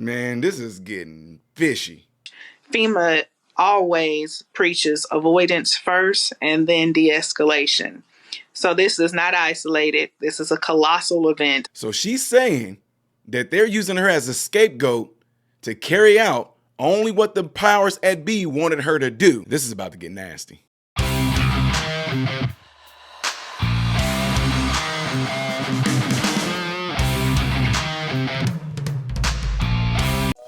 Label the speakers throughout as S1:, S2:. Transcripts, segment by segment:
S1: Man, this is getting fishy.
S2: FEMA always preaches avoidance first and then de-escalation. So this is not isolated. This is a colossal event.
S1: So she's saying that they're using her as a scapegoat to carry out only what the powers at be wanted her to do. This is about to get nasty.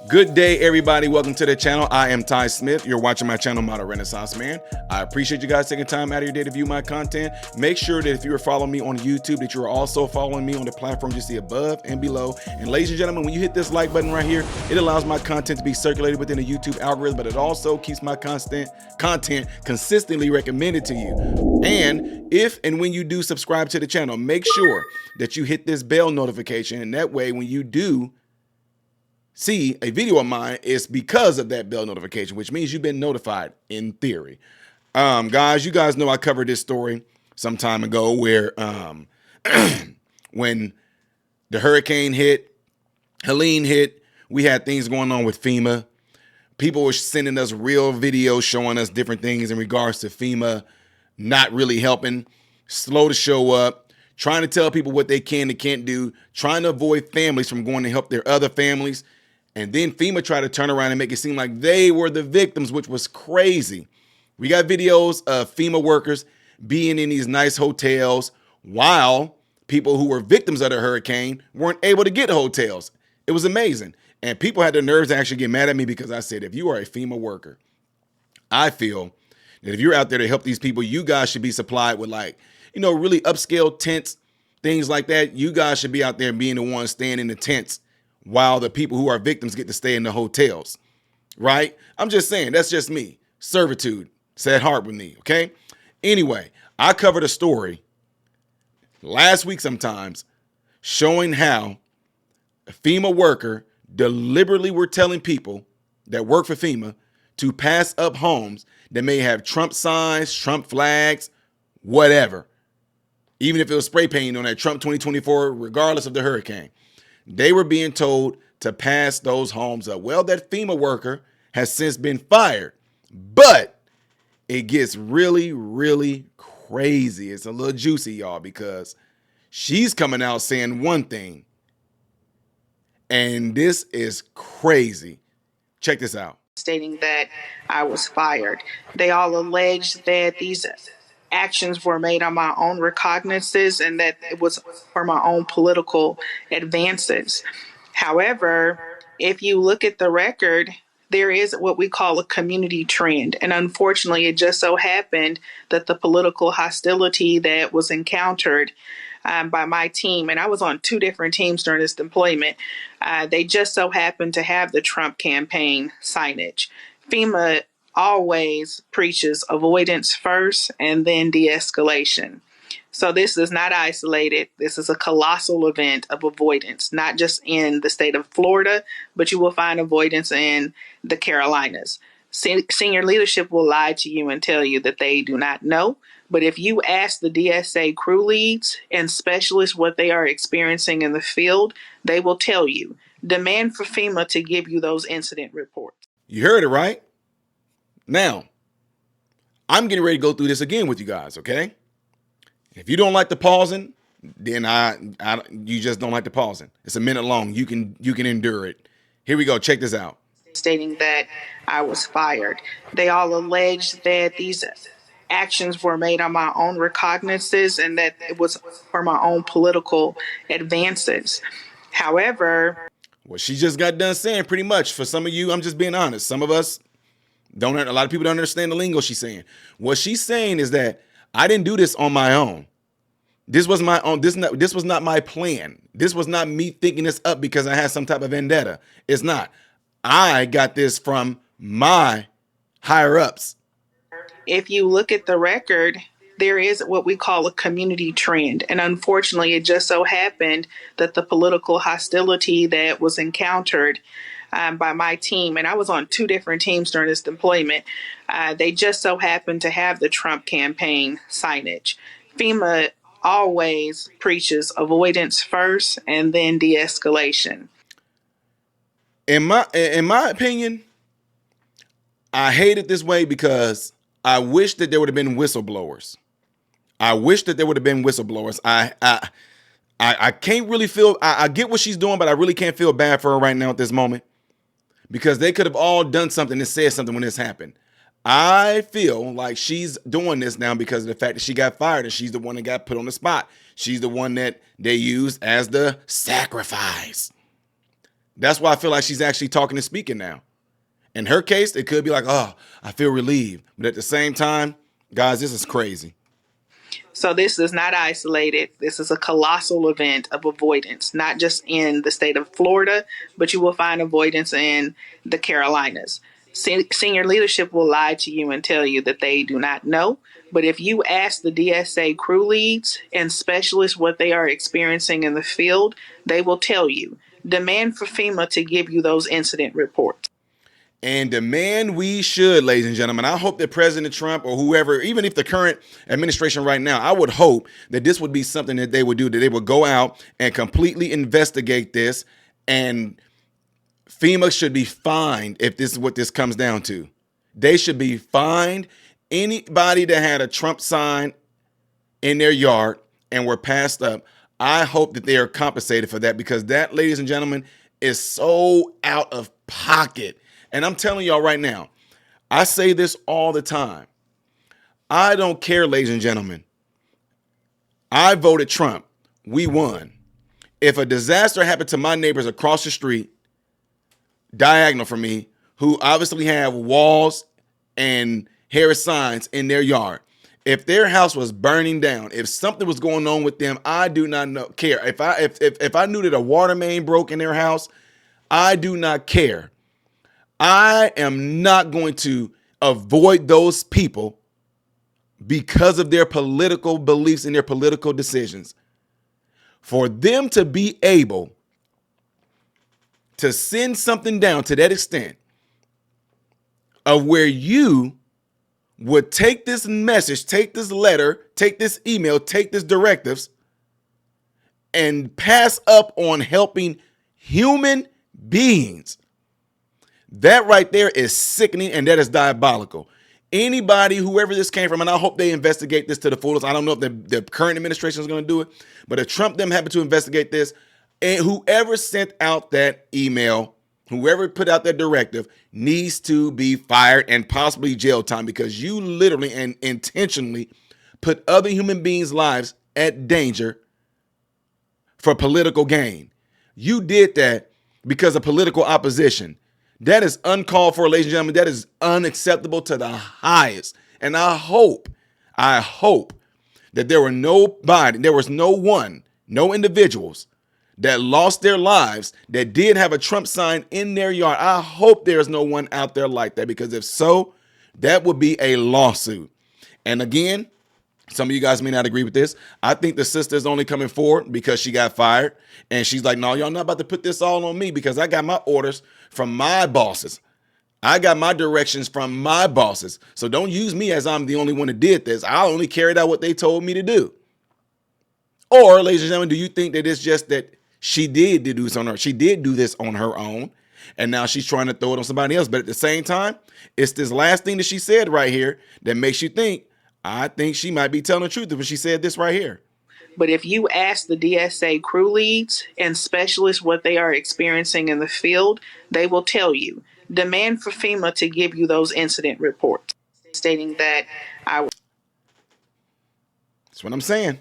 S1: Good day, everybody. Welcome to the channel. I am Ty Smith. You're watching my channel, Model Renaissance Man. I appreciate you guys taking time out of your day to view my content. Make sure that if you are following me on YouTube, that you are also following me on the platforms you see above and below. And ladies and gentlemen, when you hit this like button right here, it allows my content to be circulated within the YouTube algorithm, but it also keeps my content consistently recommended to you. And if and when you do subscribe to the channel, make sure that you hit this bell notification. And that way, when you do see a video of mine, it's because of that bell notification, which means you've been notified in theory. Guys, you guys know I covered this story some time ago where when the hurricane hit, Helene hit, we had things going on with FEMA. People were sending us real videos showing us different things in regards to FEMA not really helping, slow to show up, trying to tell people what they can and can't do, trying to avoid families from going to help their other families. And then FEMA tried to turn around and make it seem like they were the victims, which was crazy. We got videos of FEMA workers being in these nice hotels while people who were victims of the hurricane weren't able to get hotels. It was amazing. And people had the nerves to actually get mad at me because I said, if you are a FEMA worker, I feel that if you're out there to help these people, you guys should be supplied with really upscale tents, things like that. You guys should be out there being the ones staying in the tents while the people who are victims get to stay in the hotels, right? I'm just saying, that's just me. Servitude, sad heart with me, okay? Anyway, I covered a story last week sometimes showing how a FEMA worker deliberately were telling people that work for FEMA to pass up homes that may have Trump signs, Trump flags, whatever. Even if it was spray painting on that Trump 2024, regardless of the hurricane. They were being told to pass those homes up. Well, that FEMA worker has since been fired, but it gets really, really crazy. It's a little juicy, y'all, because she's coming out saying one thing, and this is crazy. Check this out.
S2: Stating that I was fired. They all alleged that these actions were made on my own recognizances and that it was for my own political advances. However, if you look at the record, there is what we call a community trend. And unfortunately, it just so happened that the political hostility that was encountered by my team, and I was on two different teams during this deployment, they just so happened to have the Trump campaign signage. FEMA always preaches avoidance first and then de-escalation. So this is not isolated. This is a colossal event of avoidance, not just in the state of Florida, but you will find avoidance in the Carolinas. Senior leadership will lie to you and tell you that they do not know. But if you ask the DSA crew leads and specialists what they are experiencing in the field, they will tell you. Demand for FEMA to give you those incident reports.
S1: You heard it, right? Now, I'm getting ready to go through this again with you guys, okay? If you don't like the pausing, then you just don't like the pausing. It's a minute long. You can endure it. Here we go. Check this out.
S2: Stating that I was fired. They all alleged that these actions were made on my own recognizances and that it was for my own political advances. However,
S1: what she just got done saying, pretty much, for some of you, I'm just being honest. Some of us a lot of people don't understand the lingo she's saying. What she's saying is that I didn't do this on my own. This was my own. This was not my plan. This was not me thinking this up because I had some type of vendetta. It's not. I got this from my higher ups.
S2: If you look at the record, there is what we call a community trend. And unfortunately, it just so happened that the political hostility that was encountered by my team, and I was on two different teams during this deployment, they just so happened to have the Trump campaign signage. FEMA always preaches avoidance first and then de-escalation.
S1: In my opinion, I hate it this way because I wish that there would have been whistleblowers. I wish that there would have been whistleblowers. I can't really feel. I get what she's doing, but I really can't feel bad for her right now at this moment because they could have all done something and said something when this happened. I feel like she's doing this now because of the fact that she got fired and she's the one that got put on the spot. She's the one that they used as the sacrifice. That's why I feel like she's actually talking and speaking now. In her case, it could be like, oh, I feel relieved. But at the same time, guys, this is crazy.
S2: So this is not isolated. This is a colossal event of avoidance, not just in the state of Florida, but you will find avoidance in the Carolinas. Senior leadership will lie to you and tell you that they do not know. But if you ask the DSA crew leads and specialists what they are experiencing in the field, they will tell you. Demand for FEMA to give you those incident reports.
S1: And demand we should, ladies and gentlemen. I hope that President Trump or whoever, even if the current administration right now, I would hope that this would be something that they would do, that they would go out and completely investigate this. And FEMA should be fined if this is what this comes down to. They should be fined. Anybody that had a Trump sign in their yard and were passed up, I hope that they are compensated for that because that, ladies and gentlemen, is so out of pocket. And I'm telling y'all right now, I say this all the time. I don't care, ladies and gentlemen. I voted Trump. We won. If a disaster happened to my neighbors across the street, diagonal from me, who obviously have walls and Harris signs in their yard, if their house was burning down, if something was going on with them, I do not care. If I knew that a water main broke in their house, I do not care. I am not going to avoid those people because of their political beliefs and their political decisions. For them to be able to send something down to that extent of where you would take this message, take this letter, take this email, take this directives, and pass up on helping human beings. That right there is sickening and that is diabolical. Anybody, whoever this came from, and I hope they investigate this to the fullest. I don't know if the current administration is going to do it, but if Trump them happen to investigate this, and whoever sent out that email, whoever put out that directive needs to be fired and possibly jail time because you literally and intentionally put other human beings' lives at danger for political gain. You did that because of political opposition. That is uncalled for, ladies and gentlemen. That is unacceptable to the highest. And I hope that there was no individuals that lost their lives that did have a Trump sign in their yard. I hope there's no one out there like that, because if so, that would be a lawsuit. And again, some of you guys may not agree with this. I think the sister is only coming forward because she got fired. And she's like, no, y'all not about to put this all on me because I got my orders from my bosses. I got my directions from my bosses. So don't use me as I'm the only one that did this. I only carried out what they told me to do. Or, ladies and gentlemen, do you think that it's just that she did do this on her? She did do this on her own. And now she's trying to throw it on somebody else. But at the same time, it's this last thing that she said right here that makes you think, I think she might be telling the truth when she said this right here.
S2: But if you ask the DSA crew leads and specialists what they are experiencing in the field, they will tell you. Demand for FEMA to give you those incident reports, stating that
S1: That's what I'm saying.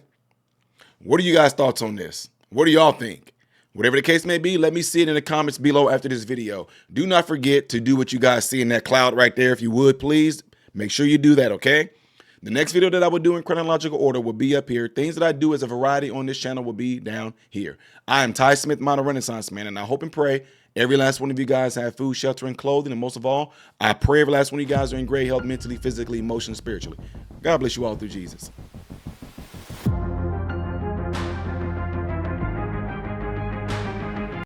S1: What are you guys' thoughts on this? What do y'all think? Whatever the case may be, let me see it in the comments below after this video. Do not forget to do what you guys see in that cloud right there. If you would, please make sure you do that, okay? The next video that I will do in chronological order will be up here. Things that I do as a variety on this channel will be down here. I am Ty Smith, Modern Renaissance Man, and I hope and pray every last one of you guys have food, shelter, and clothing. And most of all, I pray every last one of you guys are in great health mentally, physically, emotionally, spiritually. God bless you all through Jesus.